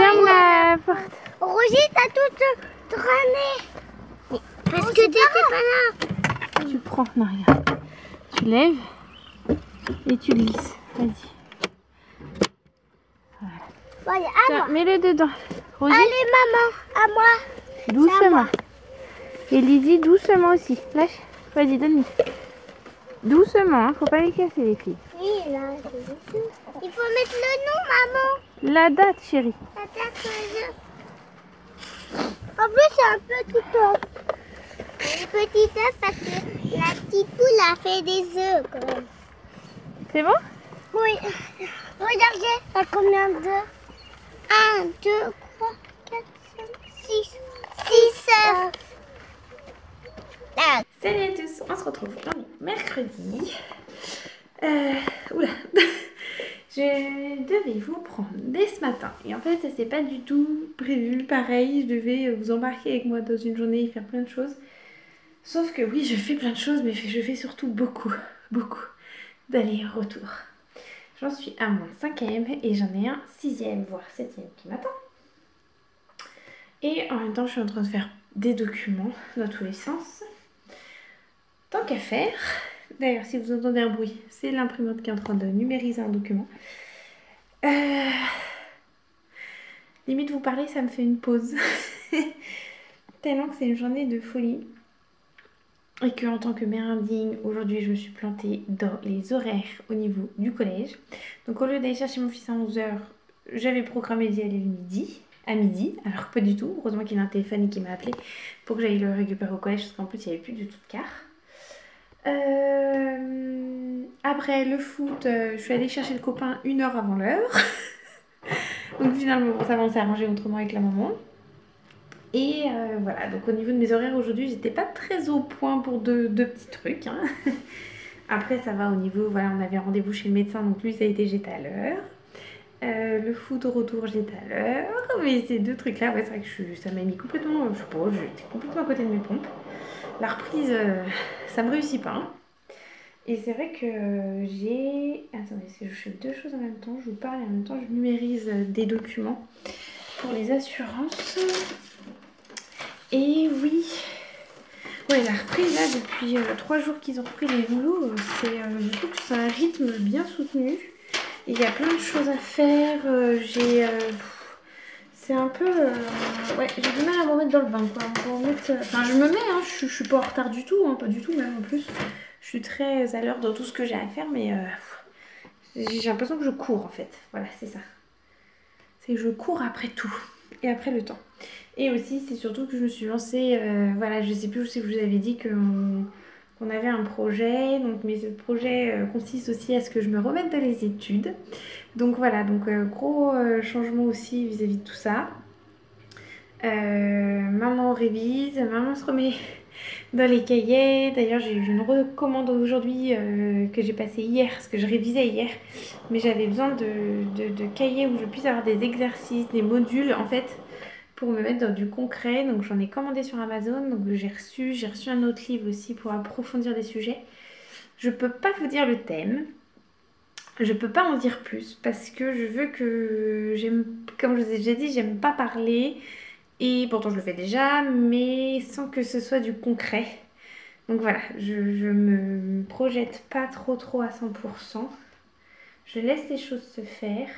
Ferme la porte. Roger, t'as tout traîné. Parce que t'étais pas là. Tu prends, non rien. Tu lèves et tu glisses. Vas-y. Bon, allez, à Tiens, moi. mets-le dedans. Roger, Allez, maman, à moi. doucement. Et Lizzie, doucement aussi. Lâche. Vas-y, donne-lui. Doucement, hein. Faut pas les casser les filles. Oui, là, il faut mettre le nom, maman. La date, chérie. La date sur les œufs. En plus, c'est un petit œuf. Un petit œuf parce que la petite poule a fait des œufs quand même. C'est bon? Oui. Regardez, t'as combien d'œufs? 1, 2, 3, 4, 5, 6. 6 œufs. Ah. Salut à tous, on se retrouve dans le mercredi. Oula. Je devais vous prendre dès ce matin. Et en fait, ça s'est pas du tout prévu. Pareil, je devais vous embarquer avec moi dans une journée et faire plein de choses. Sauf que oui, je fais plein de choses, mais je fais surtout beaucoup d'aller-retour. J'en suis à mon 5e et j'en ai un 6e, voire 7e qui m'attend. Et en même temps, je suis en train de faire des documents dans tous les sens. Tant qu'à faire, d'ailleurs si vous entendez un bruit, c'est l'imprimante qui est en train de numériser un document. Limite vous parler, ça me fait une pause. Tellement que c'est une journée de folie. Et que en tant que mère indigne, aujourd'hui je me suis plantée dans les horaires au niveau du collège. Donc au lieu d'aller chercher mon fils à 11 h, j'avais programmé d'y aller à midi, alors pas du tout. Heureusement qu'il a un téléphone et qu'il m'a appelé pour que j'aille le récupérer au collège, parce qu'en plus il n'y avait plus du tout de car. Après le foot, je suis allée chercher le copain 1 heure avant l'heure. Donc finalement ça va, on s'est arrangé autrement avec la maman. Et voilà, donc au niveau de mes horaires aujourd'hui, j'étais pas très au point pour deux petits trucs. Hein. Après ça va au niveau, voilà, on avait rendez-vous chez le médecin, donc lui ça a été, j'étais à l'heure. Le foot au retour, j'étais à l'heure. Mais ces deux trucs là, ouais, c'est vrai que ça m'a mis complètement, je sais pas, j'étais complètement à côté de mes pompes. La reprise, ça me réussit pas. Hein. Et c'est vrai que j'ai... Attendez, parce que je fais deux choses en même temps. Je vous parle et en même temps je numérise des documents pour les assurances. Et oui, ouais, la reprise là, depuis 3 jours qu'ils ont repris les boulots, je trouve que c'est un rythme bien soutenu. Il y a plein de choses à faire. C'est un peu... ouais, j'ai du mal à me remettre dans le bain, quoi. Enfin, je me mets, hein, je suis pas en retard du tout, hein, pas du tout même en plus. Je suis très à l'heure dans tout ce que j'ai à faire, mais j'ai l'impression que je cours en fait. Voilà, c'est ça. C'est que je cours après tout et après le temps. Et aussi, c'est surtout que je me suis lancée, voilà, je sais plus si je vous avais dit qu'on avait un projet, donc, mais ce projet consiste aussi à ce que je me remette dans les études. Donc voilà, donc gros changement aussi vis-à-vis de tout ça. Maman révise, maman se remet dans les cahiers. D'ailleurs j'ai eu une recommande aujourd'hui que j'ai passée hier, parce que je révisais hier. Mais j'avais besoin de cahiers où je puisse avoir des exercices, des modules en fait, pour me mettre dans du concret. Donc j'en ai commandé sur Amazon, donc j'ai reçu un autre livre aussi pour approfondir des sujets. Je peux pas vous dire le thème. Je peux pas en dire plus parce que je veux que comme je vous ai déjà dit, j'aime pas parler et pourtant je le fais déjà, mais sans que ce soit du concret. Donc voilà, je me projette pas trop à 100%. Je laisse les choses se faire.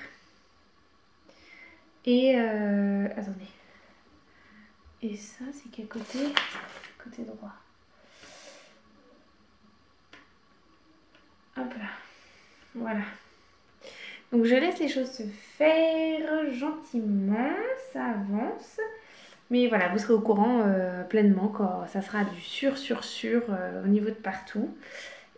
Et attendez. Et ça, c'est quel côté? Côté droit. Hop là. Voilà. Donc je laisse les choses se faire gentiment, ça avance. Mais voilà, vous serez au courant pleinement quand ça sera du sûr au niveau de partout.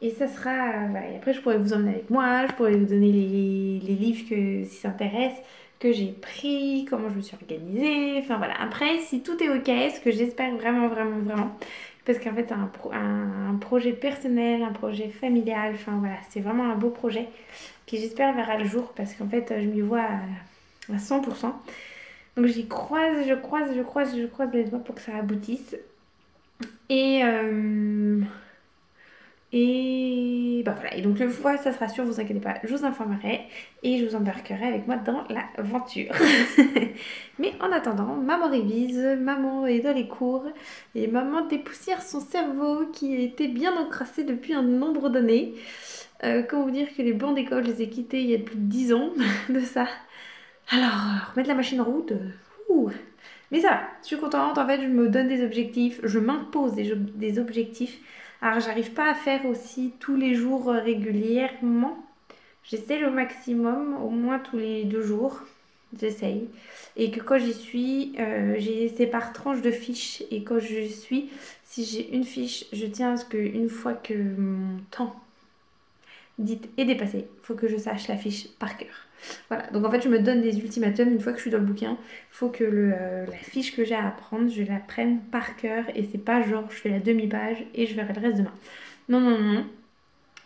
Et ça sera... voilà. Et après je pourrais vous emmener avec moi, je pourrais vous donner les livres si ça intéresse, que j'ai pris, comment je me suis organisée. Enfin voilà, après si tout est ok, ce que j'espère vraiment, parce qu'en fait c'est un projet personnel, un projet familial, enfin voilà, c'est vraiment un beau projet qui j'espère verra le jour parce qu'en fait je m'y vois à 100%. Donc je croise les doigts pour que ça aboutisse. Et bah voilà. Et donc le fois, ça sera sûr, vous inquiétez pas, je vous informerai et je vous embarquerai avec moi dans l'aventure. Mais en attendant, maman révise, maman est dans les cours et maman dépoussière son cerveau qui a été bien encrassé depuis un nombre d'années. Comment vous dire que les bancs d'école, je les ai quittés il y a plus de 10 ans de ça. Alors, remettre la machine en route, ouh. Mais ça va, je suis contente, en fait je me donne des objectifs, je m'impose des objectifs. Alors j'arrive pas à faire aussi tous les jours régulièrement. J'essaie au maximum, au moins tous les 2 jours, j'essaye. Et que quand j'y suis, c'est par tranche de fiches. Et quand je suis, si j'ai une fiche, je tiens à ce qu'une fois que mon temps dit est dépassé, il faut que je sache la fiche par cœur. Voilà, donc en fait je me donne des ultimatums une fois que je suis dans le bouquin. Il faut que la fiche que j'ai à apprendre, je la prenne par cœur. Et c'est pas genre je fais la demi-page et je verrai le reste demain. Non, non, non.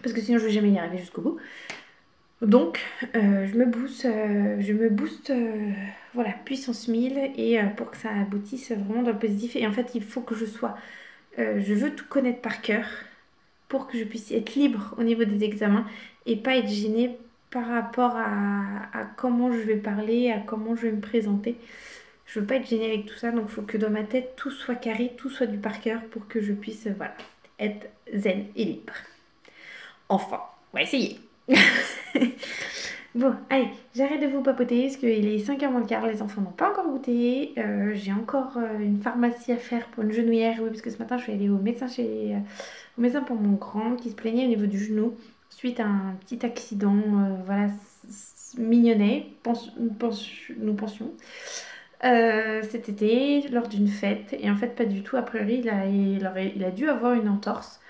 Parce que sinon je vais jamais y arriver jusqu'au bout. Donc je me booste, voilà, puissance 1000 et pour que ça aboutisse vraiment dans le positif. Et en fait il faut que je sois, je veux tout connaître par cœur pour que je puisse être libre au niveau des examens et pas être gênée par rapport à comment je vais parler, à comment je vais me présenter. Je veux pas être gênée avec tout ça, donc il faut que dans ma tête tout soit carré, tout soit du par cœur pour que je puisse voilà, être zen et libre. Enfin, on va essayer. Bon, allez, j'arrête de vous papoter parce qu'il est 5h moins le quart, les enfants n'ont pas encore goûté. J'ai encore une pharmacie à faire pour une genouillère, oui, parce que ce matin je suis allée au médecin, au médecin pour mon grand qui se plaignait au niveau du genou suite à un petit accident, voilà, mignonnet, nous pensions. Cet été lors d'une fête et en fait pas du tout, a priori il a dû avoir une entorse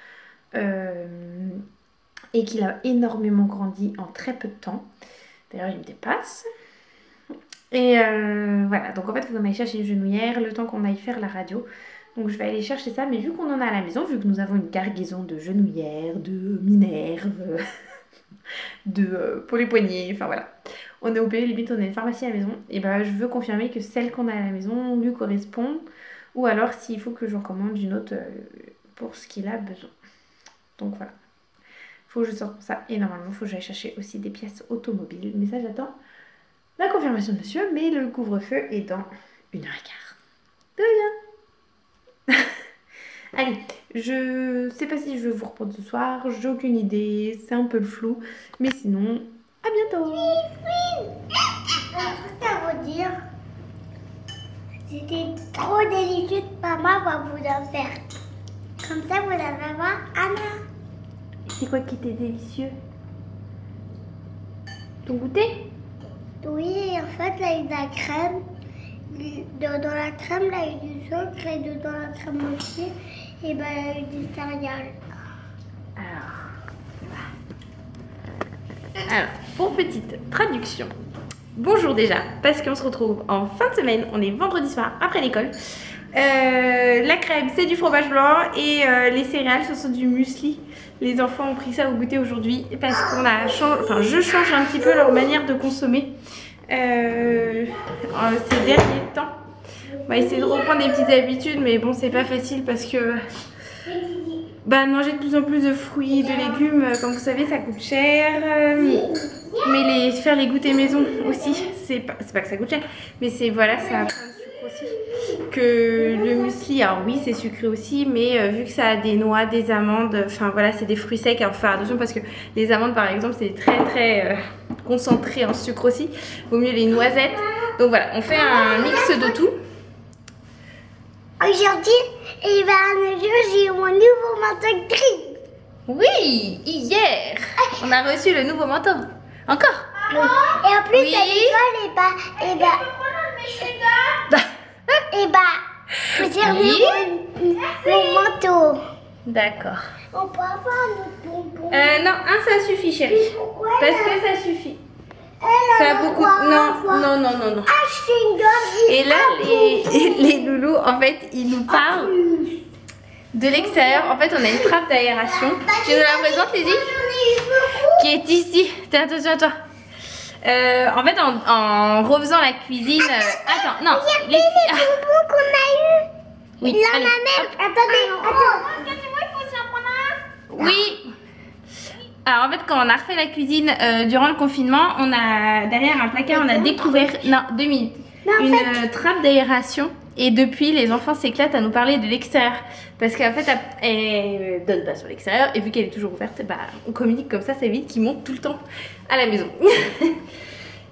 et qu'il a énormément grandi en très peu de temps. D'ailleurs il me dépasse et voilà, donc en fait il faut qu'on aille chercher une genouillère le temps qu'on aille faire la radio. Donc je vais aller chercher ça, mais vu qu'on en a à la maison, vu que nous avons une cargaison de genouillères, de minerves, pour les poignets, enfin voilà. On est au pays, limite on a une pharmacie à la maison, et ben je veux confirmer que celle qu'on a à la maison lui correspond, ou alors s'il faut que j'en commande une autre pour ce qu'il a besoin. Donc voilà. Faut que je sorte ça, et normalement il faut que j'aille chercher aussi des pièces automobiles, mais ça j'attends la confirmation de monsieur, mais le couvre-feu est dans 1h15. De rien. Allez, je sais pas si je vais vous reprendre ce soir, j'ai aucune idée, c'est un peu le flou, mais sinon, à bientôt. Un truc à vous dire, c'était trop délicieux, maman va vous en faire. Comme ça, vous allez avoir Anna. C'est quoi qui était délicieux? Ton goûter? Oui, en fait, là, il y a de la crème. Dans la crème, là, il y a du sucre et dans la crème aussi. Et ben, il y a du céréales. Alors, pour petite traduction. Bonjour déjà, parce qu'on se retrouve en fin de semaine. On est vendredi soir après l'école. La crème, c'est du fromage blanc et les céréales, ce sont du muesli. Les enfants ont pris ça au goûter aujourd'hui parce qu'on a je change un petit peu leur manière de consommer ces derniers temps. On va essayer de reprendre des petites habitudes, mais bon, c'est pas facile parce que manger de plus en plus de fruits, de légumes, comme vous savez, ça coûte cher. Mais faire les goûters maison aussi, c'est pas que ça coûte cher, mais c'est voilà, ça a plein de sucre aussi. Que le muesli, alors oui, c'est sucré aussi, mais vu que ça a des noix, des amandes, enfin voilà, c'est des fruits secs, alors faut faire attention parce que les amandes par exemple, c'est très concentré en sucre aussi. Vaut mieux les noisettes. Donc voilà, on fait un mix de tout. Aujourd'hui, j'ai mon nouveau manteau gris. Oui, hier, on a reçu le nouveau manteau. Encore? Oui. Et en plus, oui. à l'école, j'ai remis mon manteau. D'accord. On peut avoir notre bonbon. Non, ça suffit, chérie. Parce que ça suffit. Ça a beaucoup. Non. Et là, les loulous, en fait, ils nous parlent de l'extérieur. En fait, on a une trappe d'aération. Tu nous la présentes, Lizzie? Qui est ici. Fais attention à toi. En fait, en refaisant la cuisine. Attends, non. Les bonbons qu'on a eu. Oui, Il en a même. Attendez. Oui. Alors en fait quand on a refait la cuisine durant le confinement, on a derrière un placard on a découvert, non 2 minutes, une trappe d'aération. Et depuis les enfants s'éclatent à nous parler de l'extérieur. Parce qu'en fait elle donne pas sur l'extérieur. Et vu qu'elle est toujours ouverte, bah, on communique comme ça vite qu'ils montent tout le temps à la maison.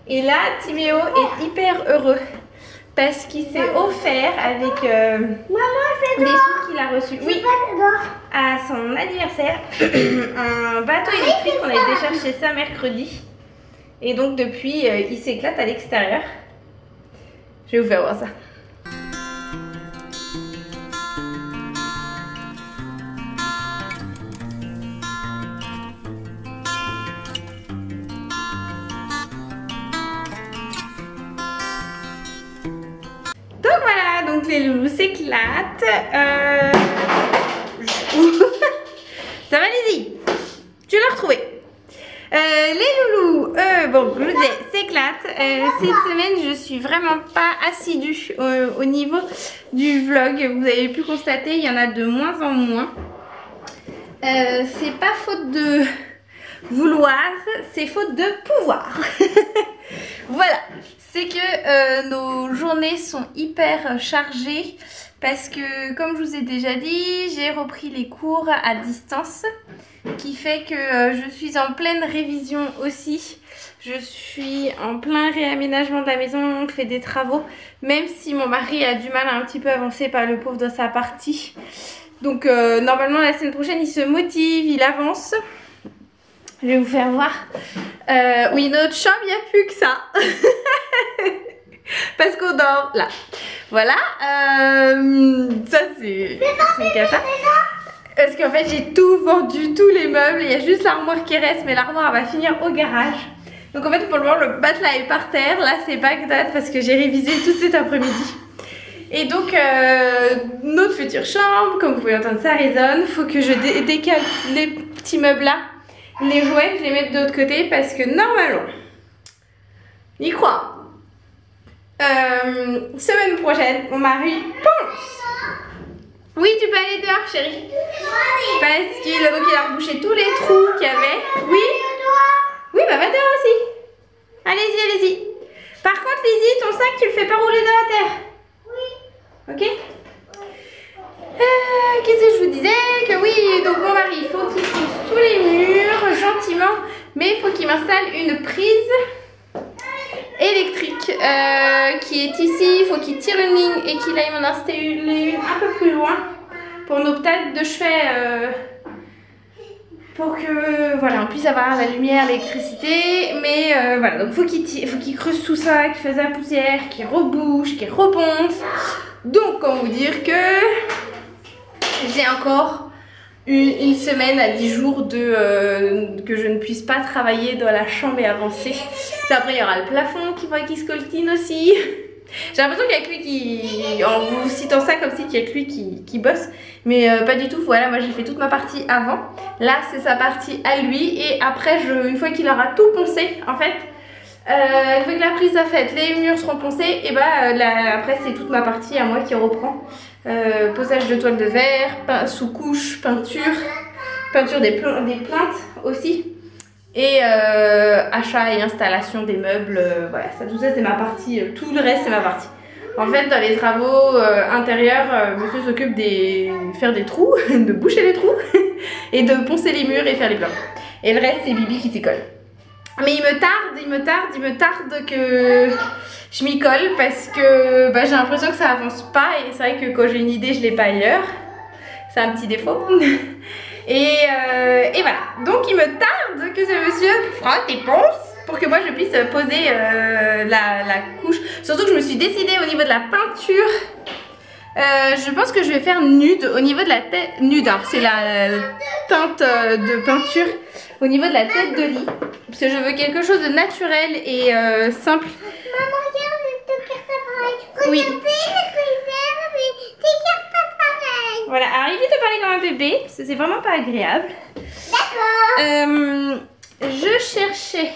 Et là Timéo est hyper heureux. Parce qu'il s'est offert avec des sous qu'il a reçus. Oui, à son anniversaire, un bateau électrique. On a été chercher ça mercredi. Et donc depuis, il s'éclate à l'extérieur. Je vais vous faire voir ça. Donc voilà, donc les loulous s'éclatent. Ça va Lizzie? Tu l'as retrouvé. Les loulous, bon, je vous disais, s'éclatent. Cette semaine, je suis vraiment pas assidue au niveau du vlog. Vous avez pu constater, il y en a de moins en moins. C'est pas faute de vouloir, c'est faute de pouvoir. Voilà, c'est que nos journées sont hyper chargées parce que, comme je vous ai déjà dit, j'ai repris les cours à distance, qui fait que je suis en pleine révision aussi. Je suis en plein réaménagement de la maison, on fait des travaux, même si mon mari a du mal à un petit peu avancer, par le pauvre, dans sa partie. Donc normalement la semaine prochaine il se motive, il avance. Je vais vous faire voir. Oui, notre chambre, il n'y a plus que ça. Parce qu'on dort là. Voilà. Ça, c'est une cata. Parce qu'en fait, j'ai tout vendu, tous les meubles. Il y a juste l'armoire qui reste, mais l'armoire va finir au garage. Donc en fait, pour le moment, le matelas est par terre. Là, c'est Bagdad parce que j'ai révisé tout cet après-midi. Et donc, notre future chambre, comme vous pouvez entendre, ça résonne. Il faut que je décale les petits meubles là. Les jouets, je les mets de l'autre côté parce que normalement, y croit. Semaine prochaine, mon mari pense. Oui, tu peux aller dehors, chérie. Parce qu'il a rebouché tous les trous qu'il y avait. Oui. Oui, bah va dehors aussi. Allez-y, allez-y. Par contre, Lizzie, ton sac, tu le fais pas rouler dans la terre. Oui. Ok. Qu'est-ce que je vous disais? Que oui, donc mon mari, il faut qu'il pousse tous les murs gentiment, mais il faut qu'il m'installe une prise électrique qui est ici. Il faut qu'il tire une ligne et qu'il aille m'en installer une un peu plus loin pour nos tables de chevet, pour que voilà, on puisse avoir la lumière, l'électricité. Mais voilà, donc faut qu'il creuse tout ça, qu'il fasse la poussière, qu'il rebouche, qu'il reponce. Donc, comment vous dire que j'ai encore une semaine à 10 jours que je ne puisse pas travailler dans la chambre et avancer. Après, il y aura le plafond qui se coltine aussi. J'ai l'impression qu'il y a que lui qui, en vous citant ça comme si il y a que lui qui bosse, mais pas du tout. Voilà, moi j'ai fait toute ma partie avant. Là, c'est sa partie à lui. Et après, une fois qu'il aura tout poncé, en fait, une fois que la prise a faite, les murs seront poncés, et bah après c'est toute ma partie à moi qui reprend. Posage de toile de verre, sous-couche, peinture des plaintes aussi, et achat et installation des meubles. Voilà, ça, tout ça c'est ma partie, tout le reste c'est ma partie. En fait, dans les travaux intérieurs, monsieur s'occupe de faire des trous, de boucher les trous et de poncer les murs et faire les plans. Et le reste c'est Bibi qui s'y colle. Mais il me tarde que je m'y colle parce que bah, j'ai l'impression que ça avance pas, et c'est vrai que quand j'ai une idée je l'ai pas ailleurs. C'est un petit défaut. Et voilà, donc il me tarde que ce monsieur frotte et ponce pour que moi je puisse poser la couche. Surtout que je me suis décidée au niveau de la peinture. Je pense que je vais faire nude au niveau de la tête. Nude, alors c'est la teinte de peinture au niveau de la tête de lit. Parce que je veux quelque chose de naturel et simple. Maman, regarde, je te fais pas pareil. Oui. Voilà, alors évite de parler comme un bébé, parce que c'est vraiment pas agréable. D'accord. Je cherchais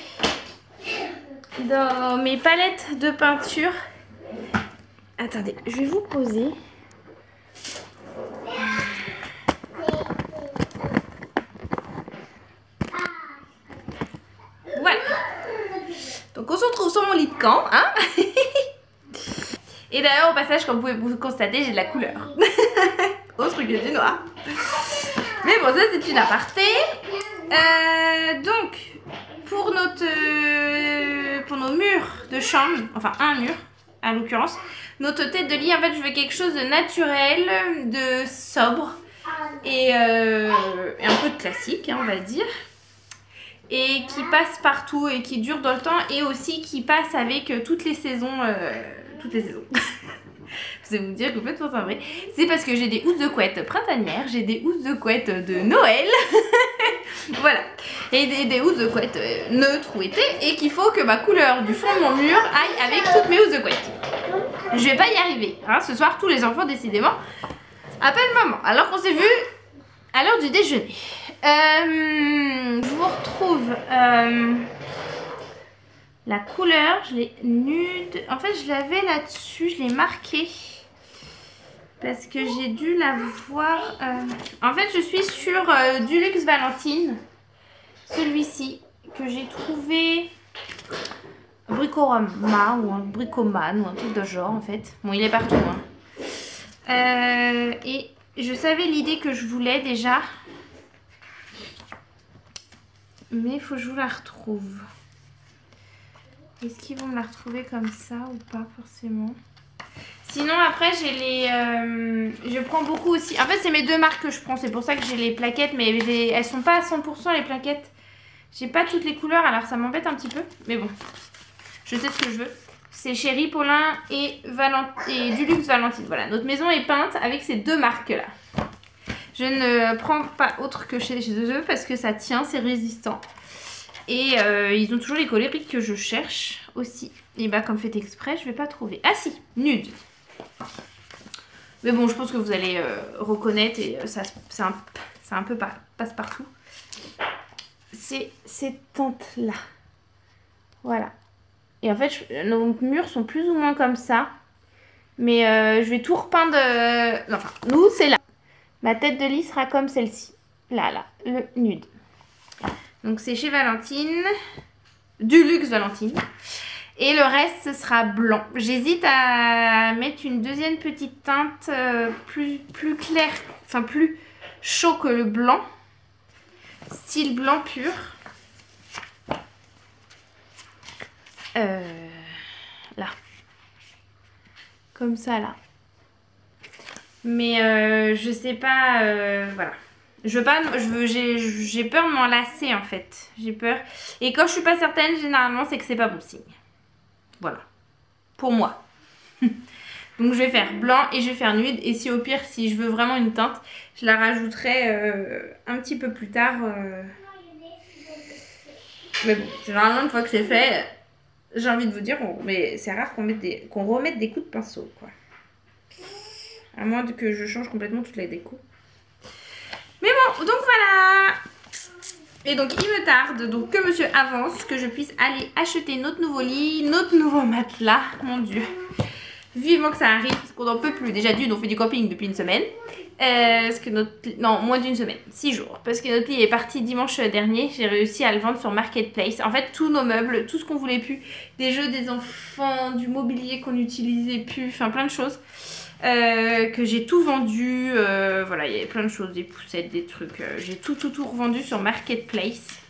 dans mes palettes de peinture. Attendez, je vais vous poser. Donc on se retrouve sur mon lit de camp, hein. Et d'ailleurs au passage, comme vous pouvez vous constater, j'ai de la couleur. Autre que du noir. Mais bon, ça c'est une aparté. Donc, pour nos murs de chambre, enfin un mur à l'occurrence, notre tête de lit, en fait je veux quelque chose de naturel, de sobre et un peu de classique, hein, on va dire. Et qui passe partout et qui dure dans le temps et aussi qui passe avec toutes les saisons. Toutes les saisons. Vous allez vous dire complètement vrai. C'est parce que j'ai des housses de couette printanières, j'ai des housses de couette de Noël. Voilà. Et des housses de couette neutres ou été et qu'il faut que ma couleur du fond de mon mur aille avec toutes mes housses de couette. Je vais pas y arriver. Hein. Ce soir, tous les enfants, décidément, appellent maman. Alors qu'on s'est vu à l'heure du déjeuner. Je vous retrouve la couleur, je l'ai nude. En fait, je l'avais là-dessus, je l'ai marqué parce que j'ai dû la voir. En fait, je suis sur du Luxe Valentine, celui-ci que j'ai trouvé Bricorama ou un Bricoman ou un truc de genre en fait. Bon, il est partout. Hein. Et je savais l'idée que je voulais déjà. Mais il faut que je vous la retrouve. Est-ce qu'ils vont me la retrouver comme ça ou pas forcément? Sinon après j'ai les... je prends beaucoup aussi. En fait c'est mes deux marques que je prends. C'est pour ça que j'ai les plaquettes. Mais elles sont pas à 100% les plaquettes. J'ai pas toutes les couleurs alors ça m'embête un petit peu. Mais bon. Je sais ce que je veux. C'est chez Ripollin et du Luxe Valentine. Voilà. Notre maison est peinte avec ces deux marques là. Je ne prends pas autre que chez eux parce que ça tient, c'est résistant. Et ils ont toujours les colériques que je cherche aussi. Et bah comme fait exprès, je vais pas trouver. Ah si, nude. Mais bon, je pense que vous allez reconnaître et c'est un peu passe-partout. C'est cette teinte-là. Voilà. Et en fait, nos murs sont plus ou moins comme ça. Mais je vais tout repeindre... Enfin, nous, c'est là. Ma tête de lit sera comme celle-ci. Là, le nude. Donc c'est chez Valentine. Du Luxe Valentine. Et le reste, ce sera blanc. J'hésite à mettre une deuxième petite teinte plus claire. Enfin, plus chaud que le blanc. Style blanc pur. Là. Comme ça, là. Mais je sais pas, voilà. J'ai peur de m'en lasser en fait. J'ai peur. Et quand je suis pas certaine, généralement, c'est que c'est pas bon signe. Voilà. Pour moi. Donc je vais faire blanc et je vais faire nude. Et si au pire, si je veux vraiment une teinte, je la rajouterai un petit peu plus tard. Mais bon, généralement, une fois que c'est fait, j'ai envie de vous dire, mais c'est rare qu'on remette des coups de pinceau, quoi. À moins que je change complètement toute la déco. Mais bon, donc voilà. Et donc il me tarde donc que monsieur avance, que je puisse aller acheter notre nouveau lit, notre nouveau matelas. Mon Dieu. Vivement que ça arrive, parce qu'on n'en peut plus. Déjà d'une, on fait du camping depuis une semaine. Parce que non, moins d'une semaine, 6 jours. Parce que notre lit est parti dimanche dernier. J'ai réussi à le vendre sur Marketplace. En fait, tous nos meubles, tout ce qu'on voulait plus. Des jeux des enfants, du mobilier qu'on n'utilisait plus, enfin plein de choses. Que j'ai tout vendu, voilà, il y avait plein de choses, des poussettes, des trucs, j'ai tout revendu sur Marketplace.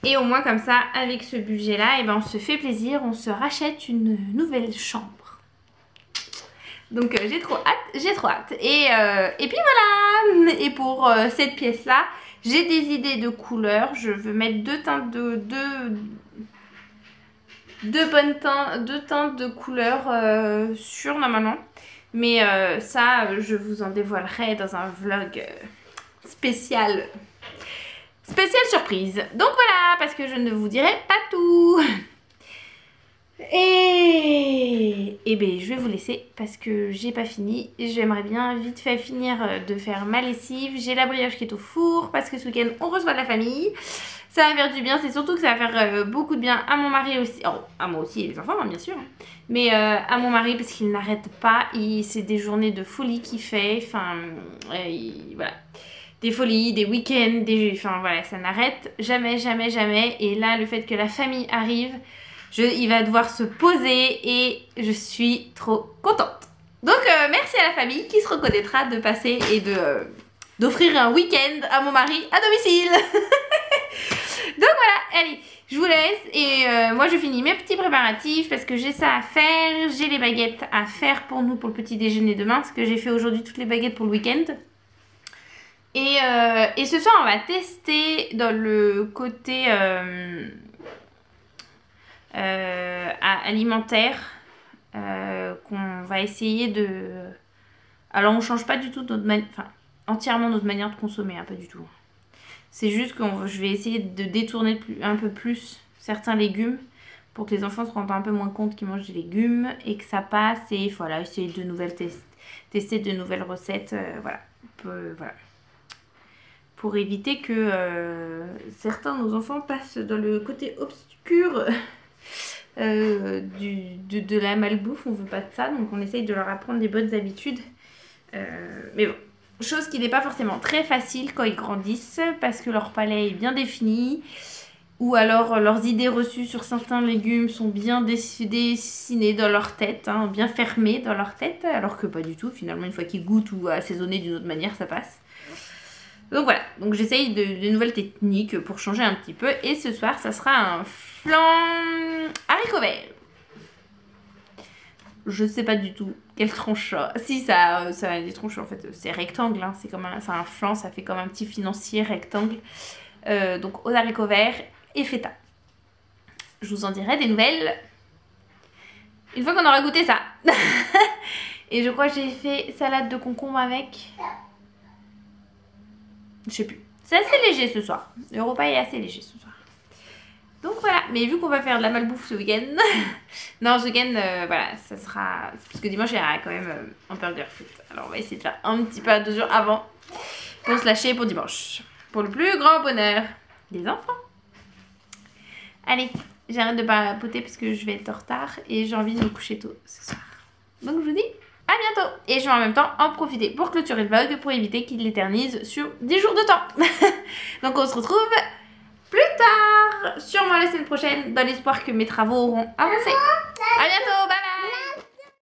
Et au moins comme ça, avec ce budget là, et ben on se fait plaisir, on se rachète une nouvelle chambre. Donc j'ai trop hâte, et puis voilà. Et pour cette pièce là, j'ai des idées de couleurs, je veux mettre deux teintes deux teintes de couleurs sur normalement. Mais ça, je vous en dévoilerai dans un vlog spécial surprise. Donc voilà, parce que je ne vous dirai pas tout. Et ben je vais vous laisser parce que j'ai pas fini. J'aimerais bien vite fait finir de faire ma lessive. J'ai la brioche qui est au four parce que ce week-end on reçoit de la famille. Ça va faire du bien, c'est surtout que ça va faire beaucoup de bien à mon mari aussi. Oh, à moi aussi et les enfants, hein, bien sûr. Mais à mon mari parce qu'il n'arrête pas. C'est des journées de folie qu'il fait. Enfin, voilà. des folies, des week-ends, enfin voilà, ça n'arrête jamais, jamais, jamais. Et là, le fait que la famille arrive, il va devoir se poser et je suis trop contente. Donc merci à la famille qui se reconnaîtra de passer et d'offrir un week-end à mon mari à domicile. Donc voilà, allez, je vous laisse et moi je finis mes petits préparatifs parce que j'ai ça à faire. J'ai les baguettes à faire pour nous pour le petit déjeuner demain parce que j'ai fait aujourd'hui toutes les baguettes pour le week-end. Et ce soir on va tester dans le côté alimentaire qu'on va essayer de... Alors on change pas du tout entièrement notre manière de consommer, hein, pas du tout. C'est juste que je vais essayer de détourner un peu plus certains légumes pour que les enfants se rendent un peu moins compte qu'ils mangent des légumes et que ça passe. Et voilà, essayer de nouvelles tester de nouvelles recettes. Voilà. Pour éviter que certains de nos enfants passent dans le côté obscur de la malbouffe. On veut pas de ça, donc on essaye de leur apprendre des bonnes habitudes. Mais bon. Chose qui n'est pas forcément très facile quand ils grandissent parce que leur palais est bien défini ou alors leurs idées reçues sur certains légumes sont bien dessinées dans leur tête, hein, bien fermées dans leur tête, alors que pas du tout. Finalement, une fois qu'ils goûtent ou assaisonnés d'une autre manière, ça passe. Donc voilà, donc j'essaye de nouvelles techniques pour changer un petit peu et ce soir, ça sera un flan haricots verts. Je sais pas du tout quelle tranche. Si, ça a des tranches en fait. C'est rectangle, hein. C'est un flan, ça fait comme un petit financier rectangle. Donc aux haricots verts et feta. Je vous en dirai des nouvelles une fois qu'on aura goûté ça. Et je crois que j'ai fait salade de concombre avec. Je sais plus. C'est assez léger ce soir. Le repas est assez léger ce soir. Donc voilà, mais vu qu'on va faire de la malbouffe ce week-end, non ce week-end, voilà, ça sera... Parce que dimanche il y aura quand même un burger frites. Alors on va essayer de faire un petit peu à 2 jours avant pour se lâcher pour dimanche. Pour le plus grand bonheur des enfants. Allez, j'arrête de papoter parce que je vais être en retard et j'ai envie de me coucher tôt ce soir. Donc je vous dis à bientôt. Et je vais en même temps en profiter pour clôturer le vlog pour éviter qu'il l'éternise sur 10 jours de temps. Donc on se retrouve... plus tard, sûrement la semaine prochaine, dans l'espoir que mes travaux auront avancé. À bientôt!